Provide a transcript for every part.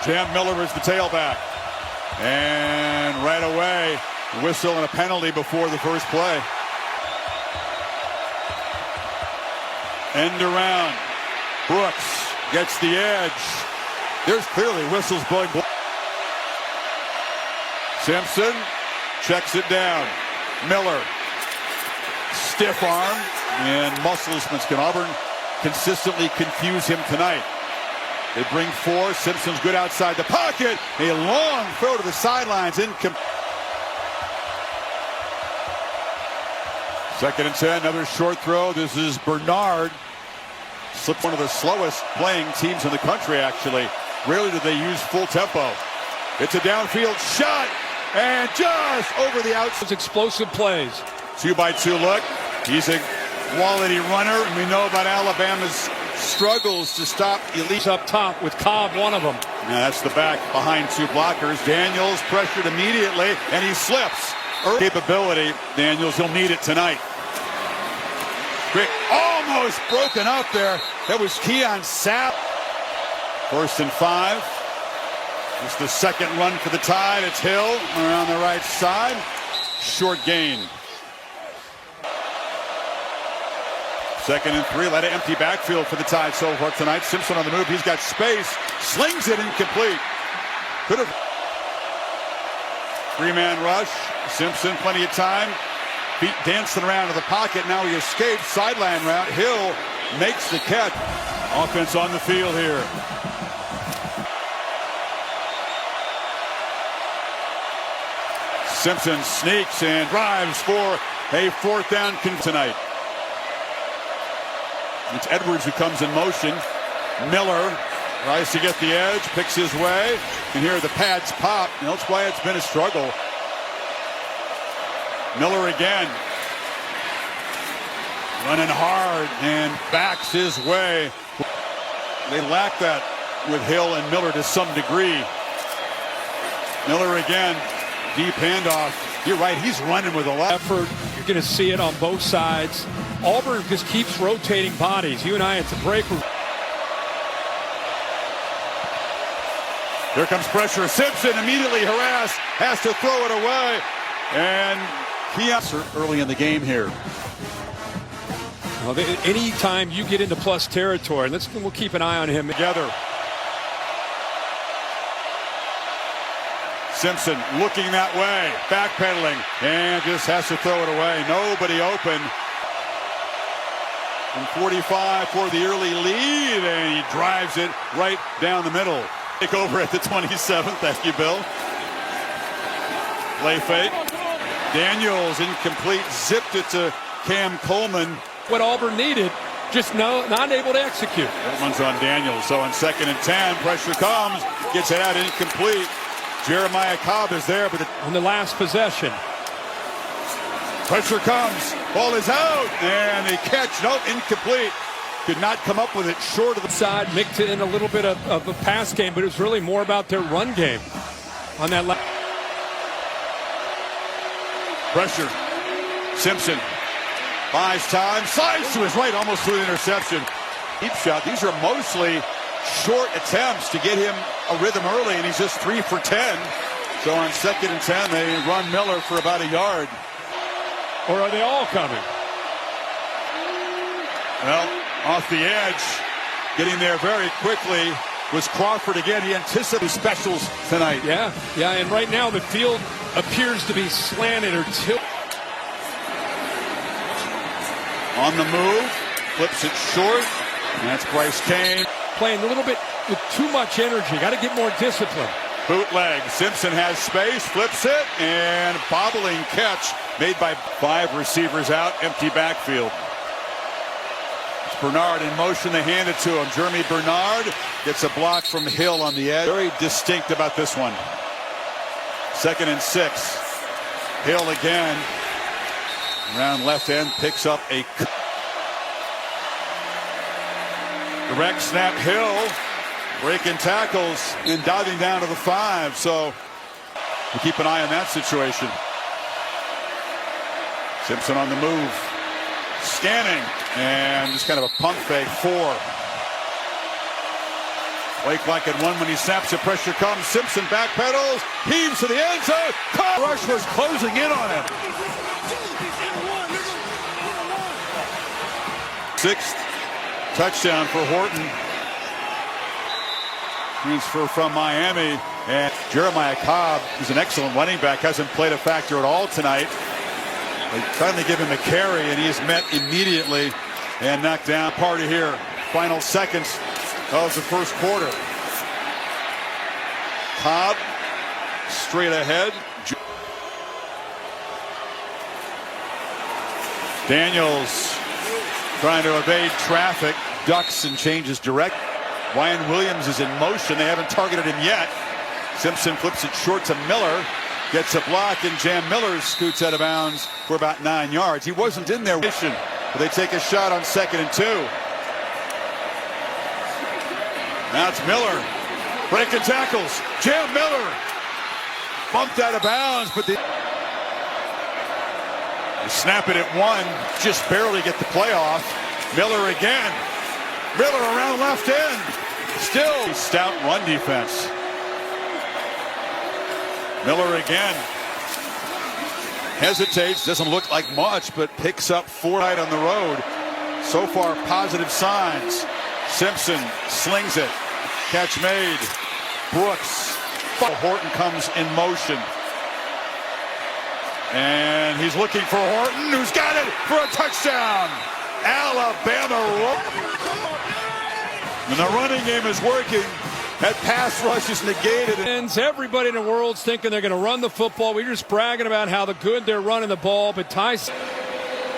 Sam Miller is the tailback. And right away, whistle and a penalty before the first play. End around. Brooks gets the edge. There's clearly whistles blowing. Simpson checks it down. Miller. Stiff arm and muscles. Can Auburn consistently confuse him tonight? They bring four. Simpson's good outside the pocket. A long throw to the sidelines. Second and 10. Another short throw. This is Bernard. Slipped one of the slowest playing teams in the country, actually. Rarely do they use full tempo. It's a downfield shot. And just over the outside. Explosive plays. 2-by-2 look. He's a quality runner. And we know about Alabama's struggles to stop elite. Up top with Cobb, one of them. Now that's the back behind two blockers. Daniels pressured immediately, and he slips. Capability, Daniels, he'll need it tonight. Quick, almost broken up there. That was Keon Sapp. 1st and 5. It's the second run for the Tide. It's Hill around the right side. Short gain. 2nd and 3. Let an empty backfield for the Tide so far tonight. Simpson on the move. He's got space. Slings it incomplete. Could have. 3-man rush. Simpson, plenty of time. Feet dancing around to the pocket. Now he escapes. Sideline route. Hill makes the catch. Offense on the field here. Simpson sneaks and drives for a 4th down tonight. It's Edwards who comes in motion. Miller tries to get the edge, picks his way. And here the pads pop. That's why it's been a struggle. Miller again. Running hard and backs his way. They lack that with Hill and Miller to some degree. Miller again. Deep handoff. You're right, he's running with a lot. Effort. You're going to see it on both sides. Auburn just keeps rotating bodies. You and I at the break. Here comes pressure. Simpson immediately harassed. Has to throw it away. And early in the game here. Well, anytime you get into plus territory, we'll keep an eye on him. Together. Simpson looking that way, backpedaling, and just has to throw it away. Nobody open. From 45 for the early lead, and he drives it right down the middle. Take over at the 27th. Thank you, Bill. Play fake. Daniels incomplete, zipped it to Cam Coleman. What Auburn needed, just not able to execute. That one's on Daniels. So on 2nd and 10, pressure comes, gets it out incomplete. Jeremiah Cobb is there, but on the last possession. Pressure comes. Ball is out. And they catch. Nope, incomplete. Could not come up with it short of the side. Mixed it in a little bit of a pass game, but it was really more about their run game on that last. Pressure. Simpson buys time. Slides to his right, almost threw the interception. Deep shot. These are mostly short attempts to get him a rhythm early, and he's just 3 for 10. So on 2nd and 10, they run Miller for about a yard. Or are they all coming? Well, off the edge, getting there very quickly was Crawford again. He anticipated specials tonight. Yeah, and right now the field appears to be slanted or tilted. On the move, flips it short, and that's Bryce Kane. Playing a little bit with too much energy. Got to get more discipline. Bootleg. Simpson has space, flips it, and bobbling catch made by 5 receivers out. Empty backfield. It's Bernard in motion. They hand it to him. Jeremy Bernard gets a block from Hill on the edge. Very distinct about this one. 2nd and 6. Hill again. Around left end, picks up a direct snap. Hill breaking tackles and diving down to the 5. So we'll keep an eye on that situation. Simpson on the move. Scanning. And just kind of a pump fake. 4. Blake like it one when he snaps it. Pressure comes. Simpson backpedals. Heaves to the end zone. Rush was closing in on him. Sixth touchdown for Horton. Transfer from Miami. And Jeremiah Cobb, who's an excellent running back, hasn't played a factor at all tonight. They finally give him a carry, and he is met immediately and knocked down. Party here. Final seconds of the first quarter. Cobb straight ahead. Daniels trying to evade traffic, ducks and changes direct. Ryan Williams is in motion. They haven't targeted him yet. Simpson flips it short to Miller. Gets a block, and Jam Miller scoots out of bounds for about 9 yards. He wasn't in there. But they take a shot on 2nd and 2. Now it's Miller. Breaking tackles. Jam Miller. Bumped out of bounds, but they snap it at 1. Just barely get the play off. Miller again. Miller around left end. Still stout run defense. Miller again. Hesitates, doesn't look like much, but picks up 4 right on the road. So far, positive signs. Simpson slings it. Catch made. Brooks. Horton comes in motion. And he's looking for Horton, who's got it for a touchdown. Alabama. And the running game is working. That pass rush is negated. And everybody in the world's thinking they're going to run the football. We're just bragging about how good they're running the ball. But Tyson,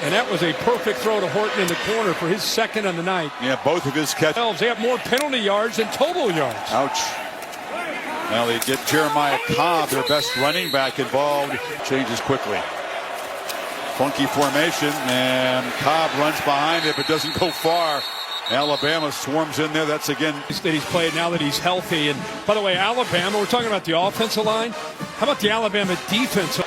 and that was a perfect throw to Horton in the corner for his 2nd on the night. Yeah, both of his catches. They have more penalty yards than total yards. Ouch. Now they get Jeremiah Cobb, their best running back, involved. Changes quickly. Funky formation, and Cobb runs behind it but doesn't go far. Alabama swarms in there. That's again that he's played now that he's healthy. And by the way, Alabama, we're talking about the offensive line. How about the Alabama defense?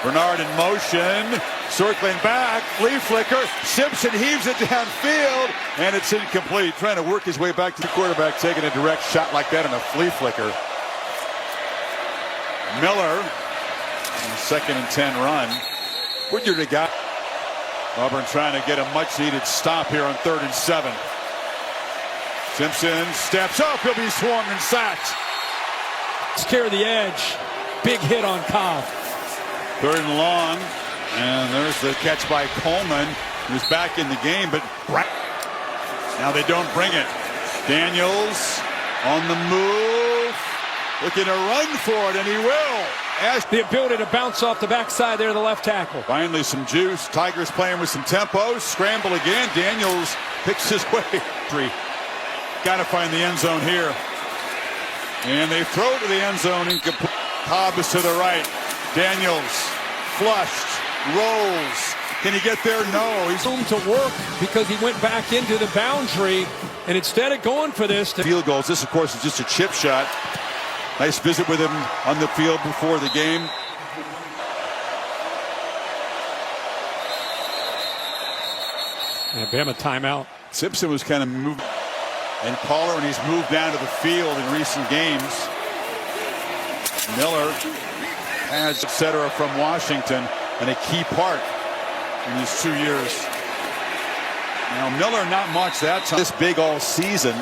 Bernard in motion, circling back, flea flicker. Simpson heaves it downfield, and it's incomplete. Trying to work his way back to the quarterback, taking a direct shot like that on a flea flicker. Miller, on the 2nd and 10 run. Woodyard the guy. Auburn trying to get a much-needed stop here on 3rd and 7. Simpson steps up. He'll be swarmed and sacked. Scare the edge. Big hit on Cobb. 3rd and long. And there's the catch by Coleman, who's back in the game. But now they don't bring it. Daniels on the move. Looking to run for it, and he will. The ability to bounce off the backside there, the left tackle. Finally some juice. Tigers playing with some tempo. Scramble again. Daniels picks his way. Got to find the end zone here. And they throw to the end zone. Incomplete. Cobb is to the right. Daniels flushed. Rolls. Can he get there? No. He's room to work because he went back into the boundary. And instead of going for this. Field goals. This, of course, is just a chip shot. Nice visit with him on the field before the game. Alabama timeout. Simpson was kind of moved and Caller, and he's moved down to the field in recent games. Miller has etc. from Washington and a key part in these 2 years. Now Miller not much that time. This big all season.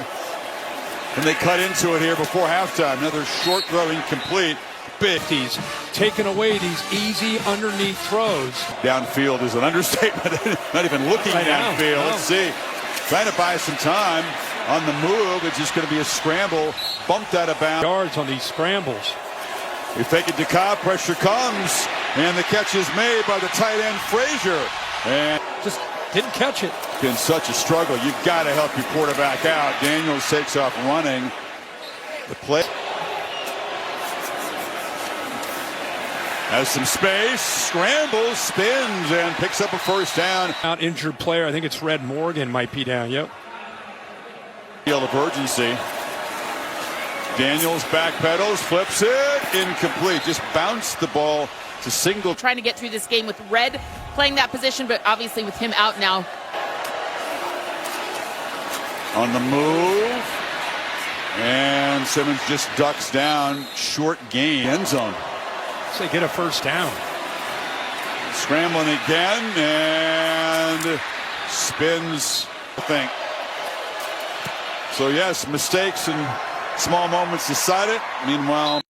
And they cut into it here before halftime. Another short throw incomplete. Big. He's taken away these easy underneath throws. Downfield is an understatement. Not even looking downfield. No. Let's see. Trying to buy some time on the move. It's just going to be a scramble. Bumped out of bounds. Yards on these scrambles. They fake it to Cobb. Pressure comes. And the catch is made by the tight end Frazier. And just didn't catch it. Been such a struggle. You've got to help your quarterback out. Daniels takes off running. The play has some space, scrambles, spins, and picks up a first down. Out injured player. I think it's Red Morgan might be down. Yep. Field of urgency. Daniels backpedals, flips it, incomplete. Just bounced the ball to single. Trying to get through this game with Red playing that position, but obviously with him out now. On the move, And Simmons just ducks down, short gain, end zone. So they get a first down. Scrambling again and spins the thing. So yes, mistakes and small moments decide it. Meanwhile,